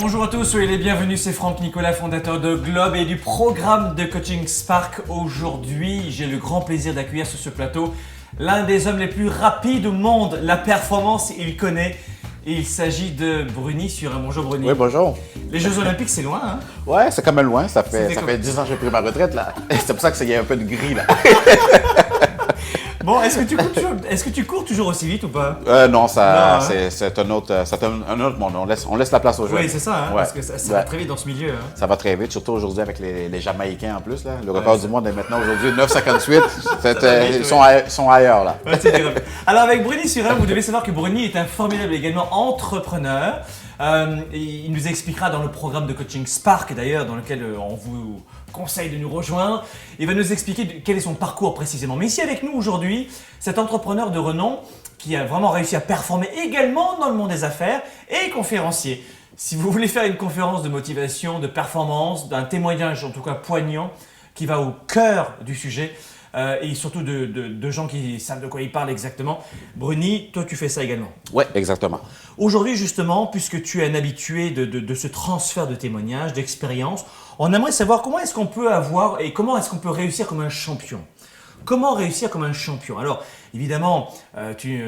Bonjour à tous, soyez les bienvenus, c'est Franck Nicolas, fondateur de Globe et du programme de coaching Spark. Aujourd'hui, j'ai le grand plaisir d'accueillir sur ce plateau l'un des hommes les plus rapides au monde. La performance, il connaît. Il s'agit de Bruni Surin. Bonjour Bruni. Oui, bonjour. Les Jeux Olympiques, c'est loin, hein? Ouais, c'est quand même loin. Ça fait 10 ans que j'ai pris ma retraite, là. C'est pour ça qu'il y a un peu de gris, là. Bon, est-ce que tu cours toujours aussi vite ou pas? Non, hein? c'est un autre monde. On laisse la place aux jeunes. Oui, c'est ça, hein, Ouais. parce que ça va très vite dans ce milieu. Hein. Ça va très vite, surtout aujourd'hui avec les Jamaïcains en plus. Là. Le record du monde est maintenant aujourd'hui 9,58. Ils sont ailleurs, là. Ouais, c'est terrible. Alors avec Bruni Surin, vous devez savoir que Bruni est un formidable également entrepreneur. Il nous expliquera dans le programme de coaching Spark d'ailleurs, dans lequel on vous conseille de nous rejoindre. Il va nous expliquer quel est son parcours précisément. Mais ici avec nous aujourd'hui, cet entrepreneur de renom qui a vraiment réussi à performer également dans le monde des affaires et conférencier. Si vous voulez faire une conférence de motivation, de performance, d'un témoignage en tout cas poignant qui va au cœur du sujet, et surtout de gens qui savent de quoi ils parlent exactement. Bruni, toi tu fais ça également. Oui, exactement. Aujourd'hui justement, puisque tu es un habitué de ce transfert de témoignages, d'expérience, on aimerait savoir comment est-ce qu'on peut avoir et comment est-ce qu'on peut réussir comme un champion. Comment réussir comme un champion? Alors, évidemment, tu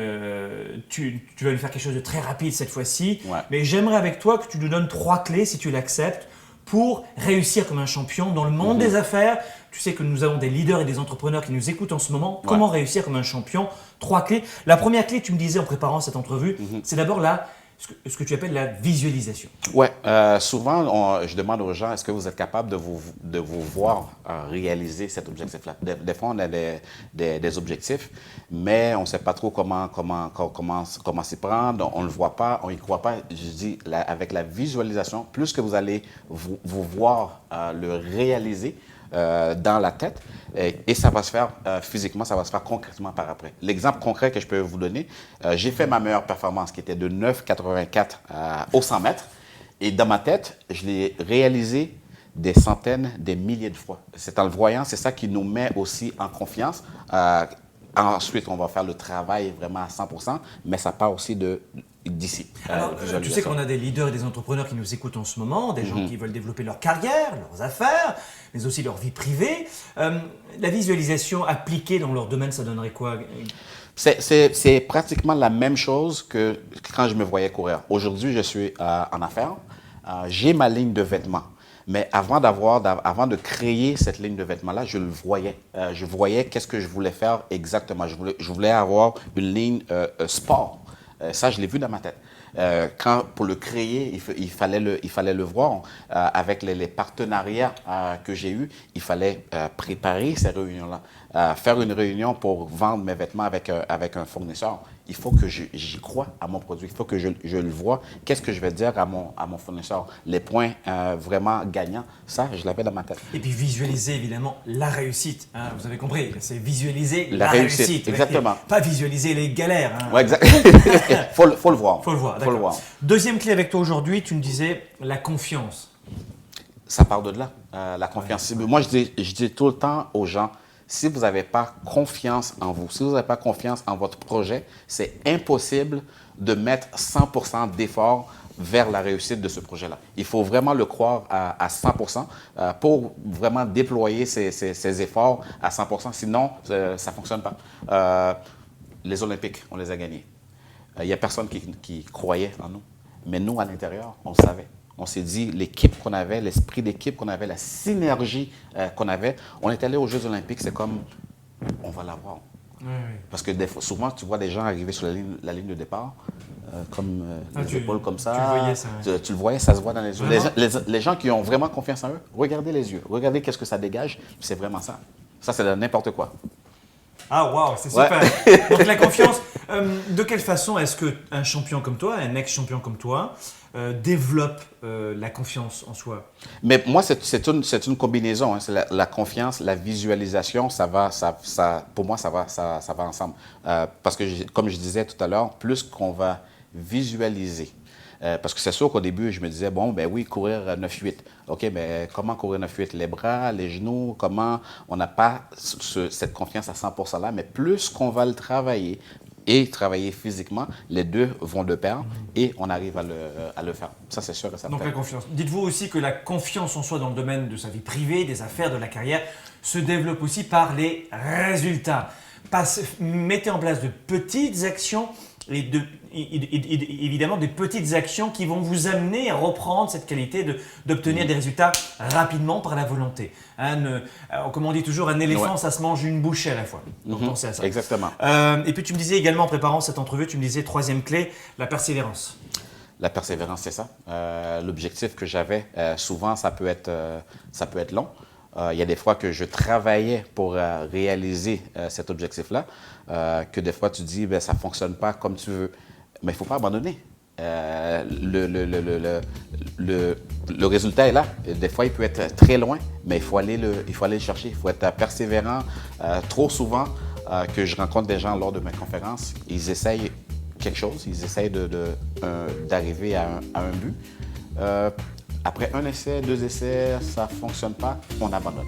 vas lui faire quelque chose de très rapide cette fois-ci, Ouais. mais j'aimerais avec toi que tu nous donnes 3 clés, si tu l'acceptes, pour réussir comme un champion dans le monde des affaires. Tu sais que nous avons des leaders et des entrepreneurs qui nous écoutent en ce moment. Comment réussir comme un champion? 3 clés. La première clé, tu me disais en préparant cette entrevue, c'est d'abord ce que tu appelles la visualisation. Oui, souvent, je demande aux gens, est-ce que vous êtes capable de vous voir réaliser cet objectif-là? Des fois, on a des objectifs, mais on ne sait pas trop comment s'y prendre, on ne le voit pas, on n'y croit pas. Je dis, avec la visualisation, plus que vous allez vous voir le réaliser, dans la tête et ça va se faire physiquement, ça va se faire concrètement par après. L'exemple concret que je peux vous donner, j'ai fait ma meilleure performance qui était de 9,84 au 100 mètres et dans ma tête, je l'ai réalisé des centaines, des milliers de fois. C'est en le voyant, c'est ça qui nous met aussi en confiance. Ensuite, on va faire le travail vraiment à 100%, mais ça part aussi d'ici. Alors, tu sais qu'on a des leaders et des entrepreneurs qui nous écoutent en ce moment, des gens qui veulent développer leur carrière, leurs affaires, mais aussi leur vie privée. La visualisation appliquée dans leur domaine, ça donnerait quoi? C'est pratiquement la même chose que quand je me voyais courir. Aujourd'hui, je suis en affaires. J'ai ma ligne de vêtements. Mais avant de créer cette ligne de vêtements-là, je le voyais. Je voyais qu'est-ce que je voulais faire exactement. Je voulais avoir une ligne sport. Ça, je l'ai vu dans ma tête. Pour le créer, il fallait le voir. Avec les partenariats que j'ai eus, il fallait préparer ces réunions-là. Faire une réunion pour vendre mes vêtements avec un fournisseur. Il faut que j'y croie à mon produit. Il faut que je le vois. Qu'est-ce que je vais dire à mon fournisseur? Les points vraiment gagnants, ça, je l'avais dans ma tête. Et puis visualiser évidemment la réussite. Hein, vous avez compris, c'est visualiser La réussite. Exactement. Pas visualiser les galères. Hein. Ouais, exact. faut le voir. Faut le voir, Faut le voir. Deuxième clé avec toi aujourd'hui, tu me disais la confiance. Ça part de là, la confiance. Moi, je dis tout le temps aux gens, si vous n'avez pas confiance en vous, si vous n'avez pas confiance en votre projet, c'est impossible de mettre 100% d'effort vers la réussite de ce projet-là. Il faut vraiment le croire à 100% pour vraiment déployer ces efforts à 100%. Sinon, ça ne fonctionne pas. Les Olympiques, on les a gagnés. Il n'y a personne qui croyait en nous. Mais nous, à l'intérieur, on le savait. On s'est dit, l'équipe qu'on avait, l'esprit d'équipe qu'on avait, la synergie qu'on avait, on est allé aux Jeux Olympiques, c'est comme, on va l'avoir. Oui. Parce que souvent, tu vois des gens arriver sur la ligne de départ, comme les épaules comme ça. Tu le voyais, ça. Tu le voyais, ça se voit dans les yeux. Les gens qui ont vraiment confiance en eux, regardez les yeux, regardez qu'est-ce que ça dégage, c'est vraiment ça. Ça, c'est de n'importe quoi. Ah waouh, c'est super. Donc la confiance, de quelle façon est-ce qu'un champion comme toi, un ex-champion comme toi, développe la confiance en soi? Mais moi, c'est une combinaison. Hein. C'est la confiance, la visualisation, pour moi, ça va ensemble. Parce que, comme je disais tout à l'heure, plus qu'on va visualiser, parce que c'est sûr qu'au début, je me disais, bon, ben oui, courir 9-8. OK, mais comment courir 9-8? Les bras, les genoux, comment? On n'a pas cette confiance à 100% là, mais plus qu'on va le travailler, et travailler physiquement, les deux vont de pair et on arrive à le faire. Ça, c'est sûr que ça Donc la confiance. Dites-vous aussi que la confiance en soi dans le domaine de sa vie privée, des affaires, de la carrière, se développe aussi par les résultats. Mettez en place de petites actions et évidemment des petites actions qui vont vous amener à reprendre cette qualité d'obtenir des résultats rapidement par la volonté. Comme on dit toujours, un éléphant, ça se mange une bouchée à la fois. Donc pensez à ça. Exactement. Et puis tu me disais également en préparant cette entrevue, tu me disais troisième clé, la persévérance. La persévérance, c'est ça. L'objectif que j'avais, souvent, ça peut être long. Il y a des fois que je travaillais pour réaliser cet objectif-là, que des fois tu dis, ça ne fonctionne pas comme tu veux. Mais il ne faut pas abandonner. Le résultat est là. Des fois, il peut être très loin, mais il faut aller le chercher. Il faut être persévérant. Trop souvent que je rencontre des gens lors de mes conférences, ils essayent quelque chose, ils essayent d'arriver à un but. Après un essai, deux essais, ça ne fonctionne pas, on abandonne.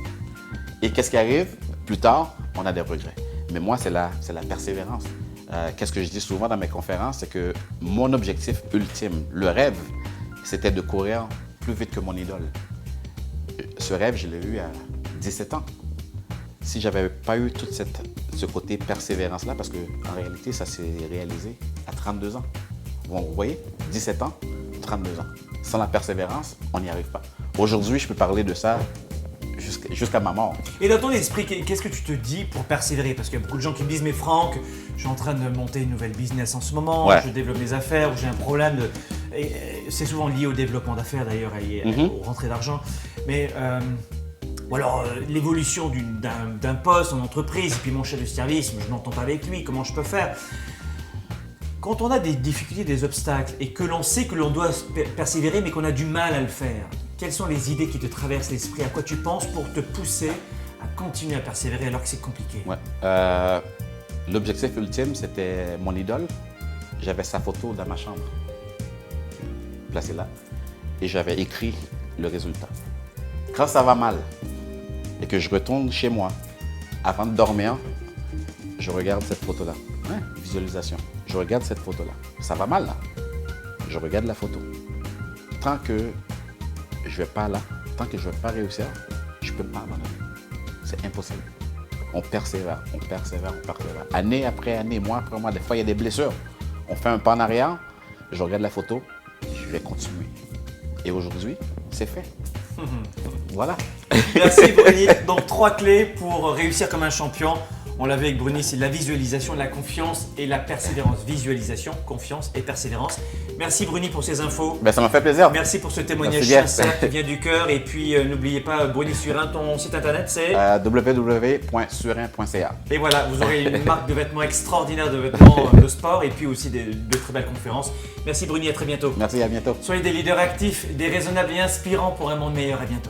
Et qu'est-ce qui arrive? Plus tard, on a des regrets. Mais moi, c'est la persévérance. Qu'est-ce que je dis souvent dans mes conférences? C'est que mon objectif ultime, le rêve, c'était de courir plus vite que mon idole. Ce rêve, je l'ai eu à 17 ans. Si je n'avais pas eu tout ce côté persévérance-là, parce qu'en réalité, ça s'est réalisé à 32 ans. Bon, vous voyez, 17 ans, 32 ans. Sans la persévérance, on n'y arrive pas. Aujourd'hui, je peux parler de ça jusqu'à ma mort. Et dans ton esprit, qu'est-ce que tu te dis pour persévérer? Parce qu'il y a beaucoup de gens qui me disent, mais Franck, je suis en train de monter une nouvelle business en ce moment, je développe mes affaires, ou j'ai un problème de... C'est souvent lié au développement d'affaires d'ailleurs, et aux rentrées d'argent. Mais... ou alors l'évolution d'un poste en entreprise, et puis mon chef de service, je n'entends pas avec lui, comment je peux faire? Quand on a des difficultés, des obstacles, et que l'on sait que l'on doit persévérer, mais qu'on a du mal à le faire, quelles sont les idées qui te traversent l'esprit? À quoi tu penses pour te pousser à continuer à persévérer alors que c'est compliqué? L'objectif ultime, c'était mon idole. J'avais sa photo dans ma chambre, placée là, et j'avais écrit le résultat. Quand ça va mal et que je retourne chez moi, avant de dormir, je regarde cette photo-là. Visualisation. Je regarde cette photo-là. Ça va mal, là. Je regarde la photo. Tant que je ne vais pas là, tant que je ne vais pas réussir, je ne peux pas abandonner. C'est impossible. On persévère, on persévère, on persévère. Année après année, mois après mois, des fois, il y a des blessures. On fait un pas en arrière, je regarde la photo, je vais continuer. Et aujourd'hui, c'est fait. Voilà. Merci Bruni. Donc 3 clés pour réussir comme un champion. On l'a vu avec Bruni, c'est la visualisation, la confiance et la persévérance. Visualisation, confiance et persévérance. Merci Bruni pour ces infos. Ça m'a fait plaisir. Merci pour ce témoignage sincère qui vient du cœur. Et puis n'oubliez pas, Bruni Surin, ton site internet c'est www.surin.ca. Et voilà, vous aurez une marque de vêtements extraordinaire, de vêtements de sport et puis aussi de très belles conférences. Merci Bruni, à très bientôt. Merci, à bientôt. Soyez des leaders actifs, des raisonnables et inspirants pour un monde meilleur. À bientôt.